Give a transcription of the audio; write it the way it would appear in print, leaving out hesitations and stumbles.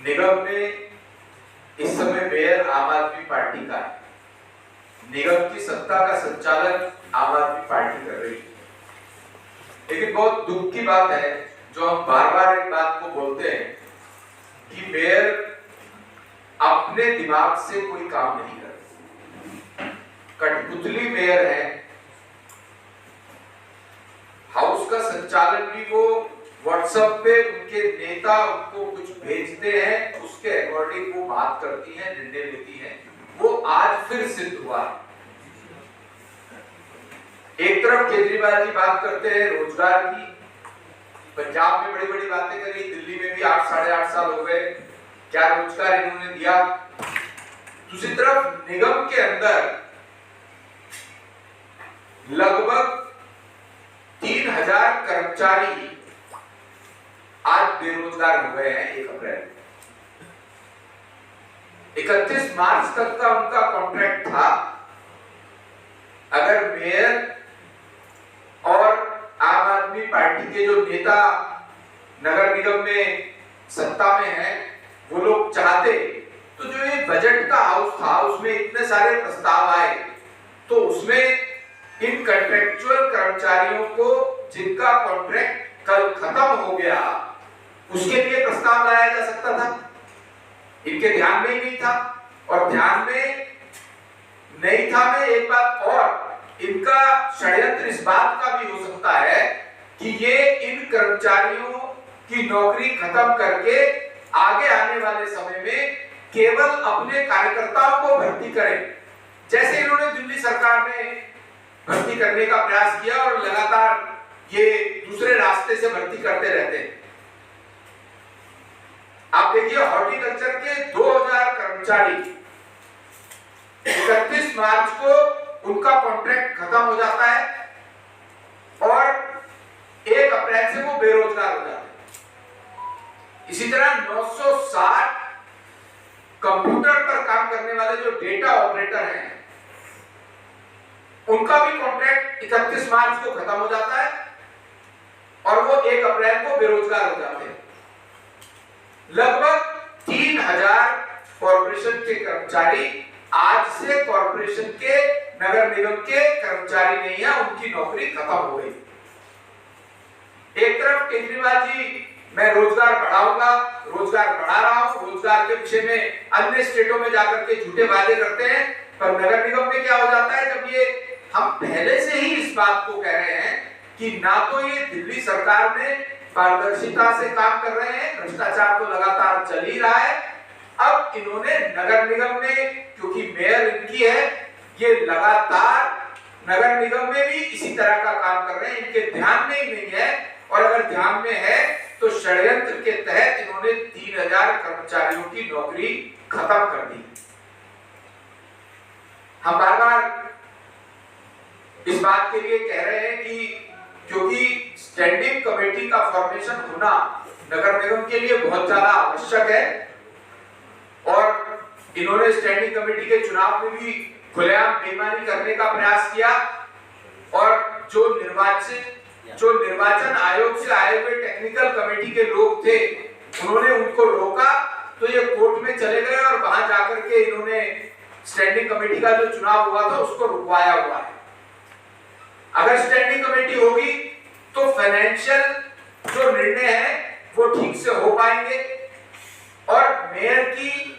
निगम में इस समय मेयर आम आदमी पार्टी का है। निगम की सत्ता का संचालन आम आदमी पार्टी कर रही है। लेकिन बहुत दुख की बात है, जो हम बार बार एक बात को बोलते हैं कि मेयर अपने दिमाग से कोई काम नहीं करते, कठपुतली मेयर है। हाउस का संचालन भी वो व्हाट्सएप पे उनके नेता उनको कुछ भेजते हैं, उसके अकॉर्डिंग वो बात करती हैं, निर्णय लेती हैं। वो आज फिर सिद्ध हुआ। एक तरफ केजरीवाल जी बात करते हैं रोजगार की, पंजाब में बड़ी बड़ी बातें करी, दिल्ली में भी 8 साढ़े 8 साल हो गए, क्या रोजगार इन्होंने दिया। दूसरी तरफ निगम के अंदर लगभग 3000 कर्मचारी आज बेरोजगार हो गए हैं 1 अप्रैल। 31 मार्च तक का उनका कॉन्ट्रैक्ट था। अगर मेयर और आम आदमी पार्टी के जो नेता नगर निगम में सत्ता में हैं, वो लोग चाहते तो जो ये बजट का हाउस था उसमें इतने सारे प्रस्ताव आए, तो उसमें इन कॉन्ट्रैक्चुअल कर्मचारियों को जिनका कॉन्ट्रैक्ट कल खत्म हो गया उसके लिए प्रस्ताव लाया जा सकता था। इनके ध्यान में ही नहीं था, और ध्यान में नहीं था में एक बात और, इनका षड्यंत्र इस बात का भी हो सकता है कि ये इन कर्मचारियों की नौकरी खत्म करके आगे आने वाले समय में केवल अपने कार्यकर्ताओं को भर्ती करें, जैसे इन्होंने दिल्ली सरकार में भर्ती करने का प्रयास किया और लगातार ये दूसरे रास्ते से भर्ती करते रहते हैं। आप देखिए हॉर्टिकल्चर के 2000 कर्मचारी 31 मार्च को उनका कॉन्ट्रैक्ट खत्म हो जाता है और 1 अप्रैल से वो बेरोजगार हो जाते हैं। इसी तरह 960 कंप्यूटर पर काम करने वाले जो डेटा ऑपरेटर हैं, उनका भी कॉन्ट्रैक्ट 31 मार्च को खत्म हो जाता है और वो 1 अप्रैल को बेरोजगार हो जाते हैं। लगभग 3000 कॉर्पोरेशन के कर्मचारी आज से कॉर्पोरेशन के नगर निगम के कर्मचारी नहीं है, उनकी नौकरी खत्म हो गई। एक तरफ केजरीवाल जी मैं रोजगार बढ़ाऊंगा, रोजगार बढ़ा रहा हूं, रोजगार के विषय में अन्य स्टेटों में जाकर के झूठे वादे करते हैं, पर नगर निगम में क्या हो जाता है, जब ये हम पहले से ही इस बात को कह रहे हैं कि ना तो ये दिल्ली सरकार में पारदर्शिता से काम कर रहे हैं, भ्रष्टाचार तो लगातार चल ही रहा है। अब इन्होंने नगर निगम में, क्योंकि मेयर इनकी है, ये लगातार नगर निगम में भी इसी तरह का काम कर रहे हैं। इनके ध्यान में ही नहीं है, और अगर ध्यान में है तो षड्यंत्र के तहत इन्होंने 3000 कर्मचारियों की नौकरी खत्म कर दी। हम बार बार इस बात के लिए कह रहे हैं कि क्योंकि स्टैंडिंग कमेटी का फॉर्मेशन होना नगर निगम के लिए बहुत ज्यादा आवश्यक है, और इन्होंने स्टैंडिंग कमेटी के चुनाव में भी खुलेआम बेईमानी करने का प्रयास किया, और जो निर्वाचन आयोग से आए हुए टेक्निकल कमेटी के लोग थे, उन्होंने उनको रोका, तो ये कोर्ट में चले गए और वहां जाकर के इन्होंने स्टैंडिंग कमेटी का जो चुनाव हुआ था उसको रुकवाया हुआ है। अगर स्टैंडिंग कमेटी होगी तो फाइनेंशियल जो निर्णय है वो ठीक से हो पाएंगे, और मेयर की